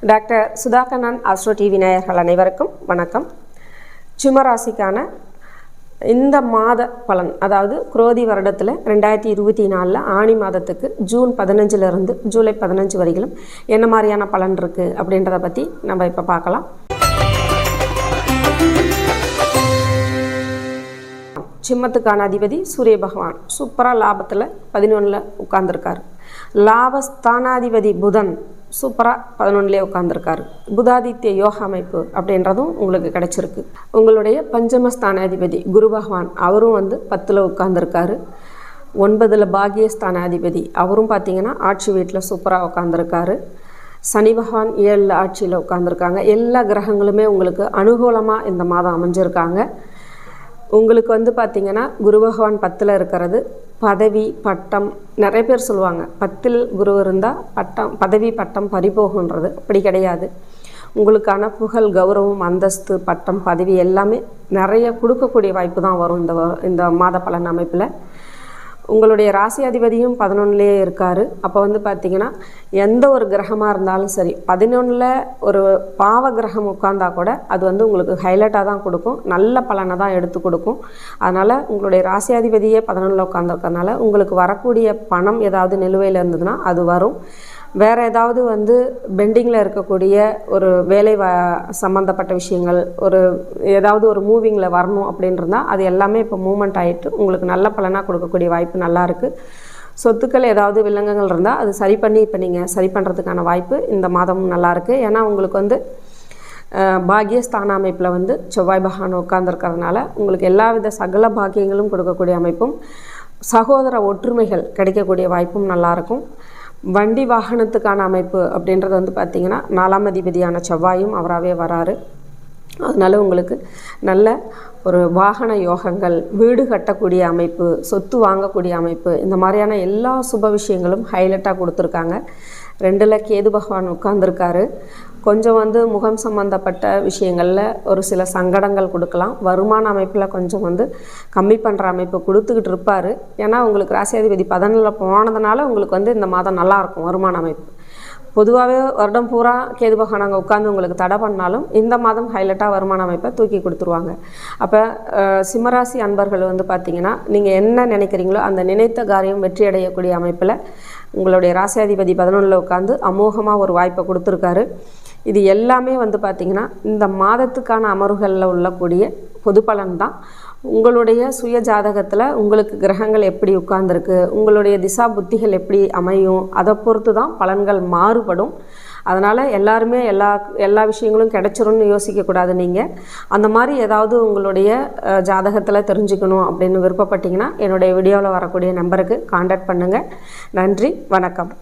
Doctor Sudhakaran astro TV நேயர்கள் அனைவருக்கும் வணக்கம். சிம்மராசிக்கான இந்த மாத பலன், அதாவது குரோதி வருடத்தில் 2024 ஆணி மாதத்துக்கு ஜூன் 15 ஜூலை 15 வரையிலும் என்ன மாதிரியான பலன் இருக்குது அப்படின்றத பற்றி நம்ம இப்போ பார்க்கலாம். சிம்மத்துக்கான அதிபதி சூரிய பகவான் சூப்பராக லாபத்தில் 11 உட்கார்ந்துருக்காரு. லாபஸ்தானாதிபதி புதன் சூப்பராக 11 உட்கார்ந்துருக்காரு. புதாதித்ய யோக அமைப்பு அப்படின்றதும் உங்களுக்கு கிடைச்சிருக்கு. உங்களுடைய பஞ்சமஸ்தானாதிபதி குரு பகவான் அவரும் 10 உட்கார்ந்துருக்காரு. 9 பாகியஸ்தானாதிபதி அவரும் பார்த்திங்கன்னா ஆட்சி வீட்டில் சூப்பராக உட்கார்ந்துருக்காரு. சனி பகவான் 7 ஆட்சியில் உட்கார்ந்துருக்காங்க. எல்லா கிரகங்களுமே உங்களுக்கு அனுகூலமாக இந்த மாதம் அமைஞ்சிருக்காங்க. உங்களுக்கு பார்த்திங்கன்னா குரு பகவான் 10 இருக்கிறது பதவி பட்டம், நிறைய பேர் சொல்லுவாங்க 10 குரு இருந்தால் பதவி பட்டம் பறிபோகுன்றது. அப்படி கிடையாது. உங்களுக்கான புகழ், கௌரவம், அந்தஸ்து, பட்டம், பதவி எல்லாமே நிறைய கொடுக்கக்கூடிய வாய்ப்பு தான் வரும் இந்த மாத பலன் அமைப்பில். உங்களுடைய ராசி அதிபதியும் 11 இருக்கார். அப்போ பார்த்திங்கன்னா எந்த ஒரு கிரகமாக இருந்தாலும் சரி, 11 ஒரு பாவ கிரகம் உட்கார்ந்தா கூட அது உங்களுக்கு ஹைலைட்டாக தான் கொடுக்கும், நல்ல பலனை தான் எடுத்து கொடுக்கும். அதனால் உங்களுடைய ராசி அதிபதியே 11 உட்கார்ந்துருக்கறனால உங்களுக்கு வரக்கூடிய பணம் ஏதாவது நிலுவையில் இருந்ததுன்னா அது வரும். வேறு ஏதாவது பெண்டிங்கில் இருக்கக்கூடிய ஒரு வேலை சம்மந்தப்பட்ட விஷயங்கள், ஏதாவது ஒரு மூவிங்கில் வரணும் அப்படின்றதான் அது எல்லாமே இப்போ மூமெண்ட் ஆகிட்டு உங்களுக்கு நல்ல பலனாக கொடுக்கக்கூடிய வாய்ப்பு நல்லா இருக்குது. சொத்துக்கள் ஏதாவது வில்லங்கங்கள் இருந்தால் அது சரி பண்ணி இப்போ நீங்கள் சரி பண்ணுறதுக்கான வாய்ப்பு இந்த மாதமும் நல்லாயிருக்கு. ஏன்னா உங்களுக்கு பாகியஸ்தான அமைப்பில் செவ்வாய் பகவான் உட்கார்ந்துருக்கிறதுனால உங்களுக்கு எல்லாவித சகல பாக்கியங்களும் கொடுக்கக்கூடிய அமைப்பும், சகோதர ஒற்றுமைகள் கிடைக்கக்கூடிய வாய்ப்பும் நல்லாயிருக்கும். வண்டி வாகனத்துக்கான அமைப்பு அப்படின்றது பார்த்திங்கன்னா 4ஆம் அதிபதியான செவ்வாயும் அவராகவே வராரு. அதனால் உங்களுக்கு நல்ல ஒரு வாகன யோகங்கள், வீடு கட்டக்கூடிய அமைப்பு, சொத்து வாங்கக்கூடிய அமைப்பு, இந்த மாதிரியான எல்லா சுப விஷயங்களும் ஹைலைட்டாக கொடுத்துருக்காங்க. 2 கேது பகவான் உட்கார்ந்துருக்காரு. கொஞ்சம் முகம் சம்மந்தப்பட்ட விஷயங்களில் ஒரு சில சங்கடங்கள் கொடுக்கலாம். வருமான அமைப்பில் கொஞ்சம் கம்மி பண்ணுற அமைப்பு கொடுத்துக்கிட்டு இருப்பார். ஏன்னா உங்களுக்கு ராசியாதிபதி 11 போனதுனால உங்களுக்கு இந்த மாதம் நல்லாயிருக்கும் வருமான அமைப்பு. பொதுவாகவே வருடம் பூரா கேது பகவான் அங்கே உட்காந்து உங்களுக்கு தடை பண்ணாலும் இந்த மாதம் ஹைலைட்டாக வருமான அமைப்பை தூக்கி கொடுத்துருவாங்க. அப்போ சிம்மராசி அன்பர்கள் பார்த்திங்கன்னா நீங்கள் என்ன நினைக்கிறீங்களோ அந்த நினைத்த காரியம் வெற்றி அடையக்கூடிய அமைப்பில் உங்களுடைய ராசியாதிபதி 11 உட்காந்து அமோகமாக ஒரு வாய்ப்பை கொடுத்துருக்காரு. இது எல்லாமே பார்த்திங்கன்னா இந்த மாதத்துக்கான அமர்வுகளில் உள்ளக்கூடிய பொது பலன் தான். உங்களுடைய சுய ஜாதகத்தில் உங்களுக்கு கிரகங்கள் எப்படி உட்கார்ந்துருக்கு, உங்களுடைய திசா புத்திகள் எப்படி அமையும், அதை பொறுத்து தான் பலன்கள் மாறுபடும். அதனால் எல்லாருமே எல்லா விஷயங்களும் கிடைச்சிரும்னு யோசிக்கக்கூடாது. நீங்கள் அந்த மாதிரி ஏதாவது உங்களுடைய ஜாதகத்தில் தெரிஞ்சுக்கணும் அப்படின்னு விருப்பப்பட்டீங்கன்னா என்னுடைய வீடியோவில் வரக்கூடிய நம்பருக்கு கான்டாக்ட் பண்ணுங்கள். நன்றி, வணக்கம்.